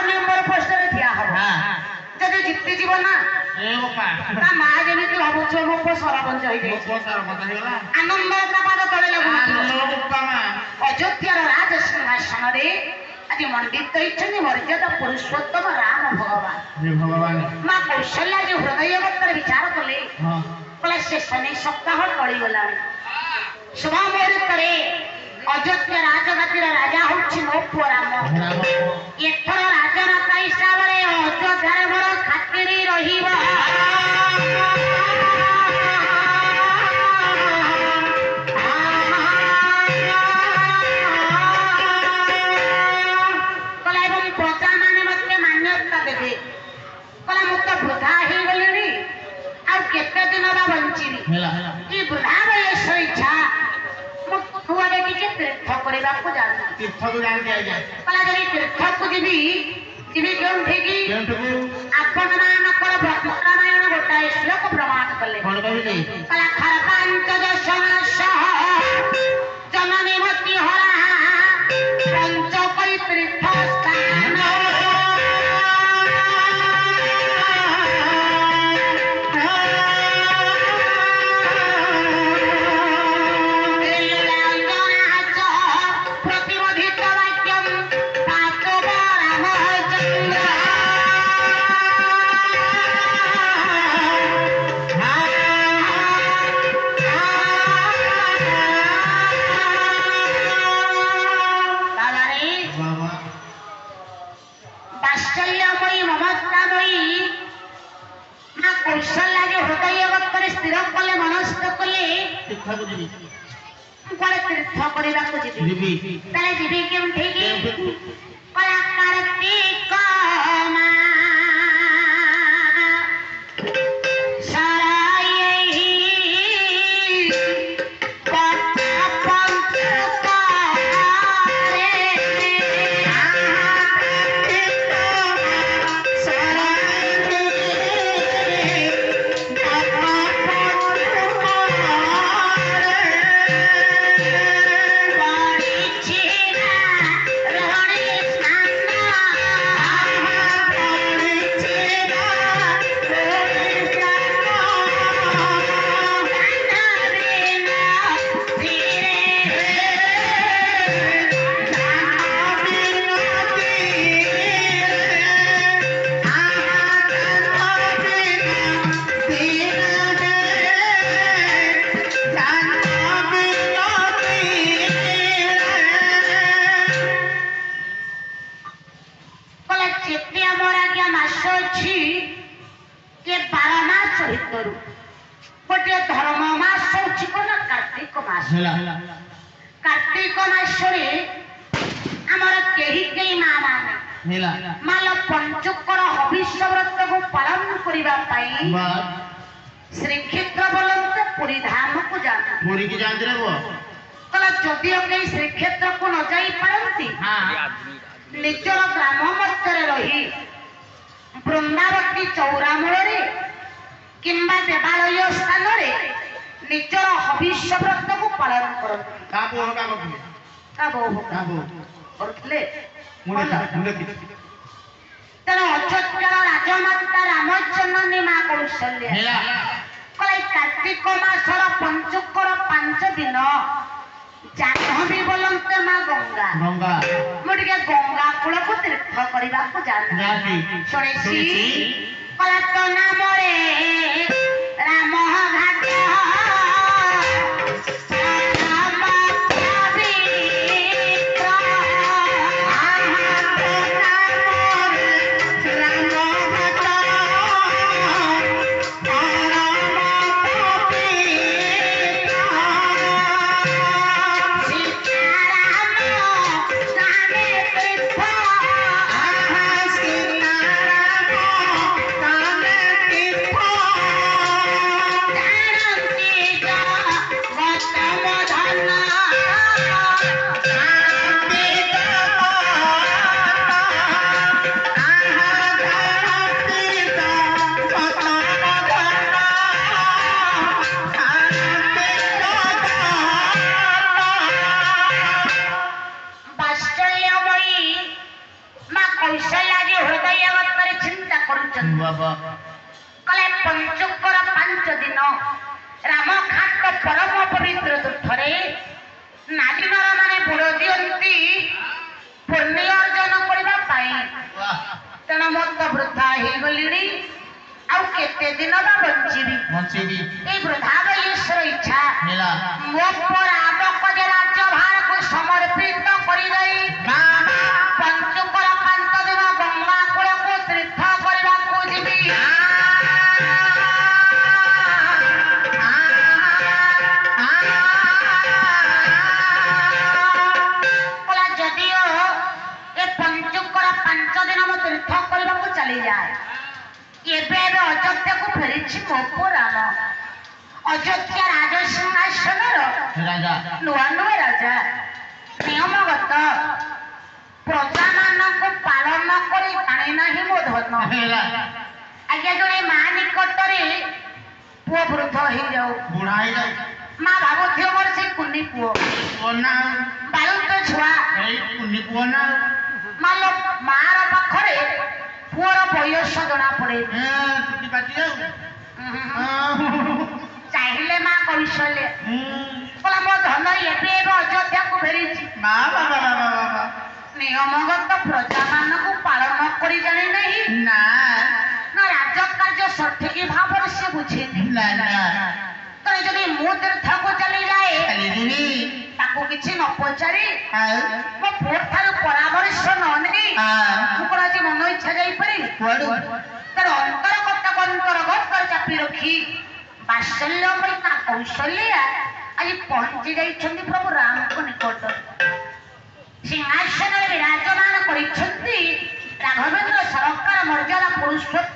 Number ପୋଷ୍ଟରେ ଠିଆ ହବ ଯଦି ଜିତିଯିବ ନା ତା ମା ଯେମିତି ଭାବୁଥିବ ମୋ ପୁଅ ସରପଞ୍ଚ ହେଇଯାଇଛି ଆନନ୍ଦ ତା ପାଦ ତଳେ ଲାଗୁନଥିବ ଅଯୋଧ୍ୟାର ରାଜ ସିଂହାସନରେ ଆଜି ମଣ୍ଡିତ ହେଇଛନ୍ତି ମର୍ଯ୍ୟାଦା ପୁରୁଷୋତ୍ତମ ରାମ ଭଗବାନ ମା କୌଶଲ୍ୟା ଯୋଉ ହୃଦୟ ବତରେ ବିଚାର କଲେ କହିଲେ ସେ ଶନି ସପ୍ତାହ ଟଳିଗଲାଣି ଶୁଭ ମୁହୂର୍ତ୍ତରେ ଅଯୋଧ୍ୟା ରାଜଗାଦିର ରାଜା ହଉଛି ମୋ ପୁଅ ରାମ ଏଥର ରାଜମାତା ହିସାବରେ ଅଯୋଧ୍ୟାରେ ମୋର ଖାତିରି ରହିବ केते दिन बा बंचिनी ई बुढ़ा बयस इच्छा मु तुआरे के तीर्थ करबा को जान तीर्थ को जान के आजा कला जरी तीर्थ को जीवी केउं ठेकी आपण मान कर रामायण गोटा श्लोक प्रमाण कले कोन कहले कला खरपांच दर्शन सह जननी मति हरा पंच कई तीर्थ स्थान तीर्थ करबा को जीवी ताले जीवी केउं ठेकी कला कार्तिक मा गोटे धर्म मास कार्तिक मासरे आमर कही कई माँ माने माल पंचुकर हविष्य व्रत को पालन करने श्रीक्षेत्र बोलते पुरी धाम को जानते कला जदियो कई श्रीक्षेत्र को न जाई पारती निजर ग्राम मध्य रही वृंदावती चौरामूल किंबा देवालय स्थान निजर हविष्य व्रत को पालन करते तेणु अयोध्यार राजमाता रामचंद्रनी माँ कौशल्या कले कार्तिक मासर पंचुकर 5 दिन जाह्नवी बोलते माँ गंगा मुझे गंगा कूल को तीर्थ करने को जाती शुणी कला तो नाम राम घाट କଲେ ପଞ୍ଚୁକର 5 ଦିନ ରାମଘାଟ ପରମ ପବିତ୍ର ତୀର୍ଥରେ ନାରୀ ନରମାନେ ବୁଡ଼ ଦିଅନ୍ତି ପୁଣ୍ୟ ଅର୍ଜନ କରିବା ପାଇଁ। ତେଣୁ ମୁଁ ତ ବୃଦ୍ଧା ହେଇଗଲିଣି, ଆଉ କେତେ ଦିନ ବା ବଞ୍ଚିବି। এই ବୃଦ୍ଧାବଳୀଶ୍ୱର ଇଚ୍ଛା ମୋ ପରାବକ ଯେ ରାଜ୍ୟଭାରକୁ ସମର୍ପିତ କରିଦେଇ ପଞ୍ଚୁକର 5 ଦିନ ଗଙ୍ଗା କୂଳକୁ ତୀର୍ଥ କରିବାକୁ ଯିବି। ଯଦିଓ ଏ ପଞ୍ଚୁକର 5 ଦିନ ମୁଁ ତୀର୍ଥ କରିବାକୁ ଚାଲିଯାଏ, ଏବେ ଅଯୋଧ୍ୟାକୁ ଫେରିଛି ମୋ ପୁଅ ରାମ। ଅଯୋଧ୍ୟା ରାଜସିଂହାସନର ନୂଆ ନୂଆ ରାଜା ନିୟମଗତ ପ୍ରଜାମାନଙ୍କୁ ପାଳନ କରି ଜାଣି ନାହିଁ ମୋ ଧନ। ଆଜ୍ଞା ଜଣେ ମା ନିକଟରେ ପୁଅ ବୃଦ୍ଧ ହେଇଯାଉ, ମା ଭାବୁଥିବ ମୋର ସେ କୁନି ପୁଅ ବାଳୁତ ଛୁଆ। ମାର ପାଖରେ ପୁଅର ବୟସ ଜଣା ପଡେ। ଚାହିଁଲେ ମା କୌଶଲ୍ୟ କହିଲା ମୋ ଧନ ଏବେ ଅଯୋଧ୍ୟାକୁ ଫେରିଛି। ନିୟମଗତ ପ୍ରଜାମାନଙ୍କୁ ପାଳନ କରି ଜାଣି ନାହିଁ, ନା ରାଜକାର୍ଯ୍ୟ ସଠିକ ଭାବରେ ସେ ବୁଝେନି। ଯଦି ମୁଁ ତୀର୍ଥକୁ ଚାଲିଯାଏ ତାକୁ କିଛି ନ ପଚାରି ମୋ ପୁଅ ଠାରୁ ପରାମର୍ଶ ନ ନେଇ ମୁଁ କଣ ଆଜି ମନ ଇଚ୍ଛା ଯାଇପାରିବି? ତାର ଅନ୍ତର କଥାକୁ ଅନ୍ତର୍ଗତ ଚାପି ରଖି ବାତ୍ସଲ୍ୟମୟୀ ମା କୌଶଲ୍ୟା ଆଜି ପହଞ୍ଚି ଯାଇଛନ୍ତି ପ୍ରଭୁ ରାମଙ୍କ ନିକଟରେ। ସିଂହାସନରେ ବିରାଜମାନ କରିଛନ୍ତି ରାଘବେନ୍ଦ୍ର ସରକାର ମର୍ଯ୍ୟାଦା ପୁରୁଷୋତ୍ତମ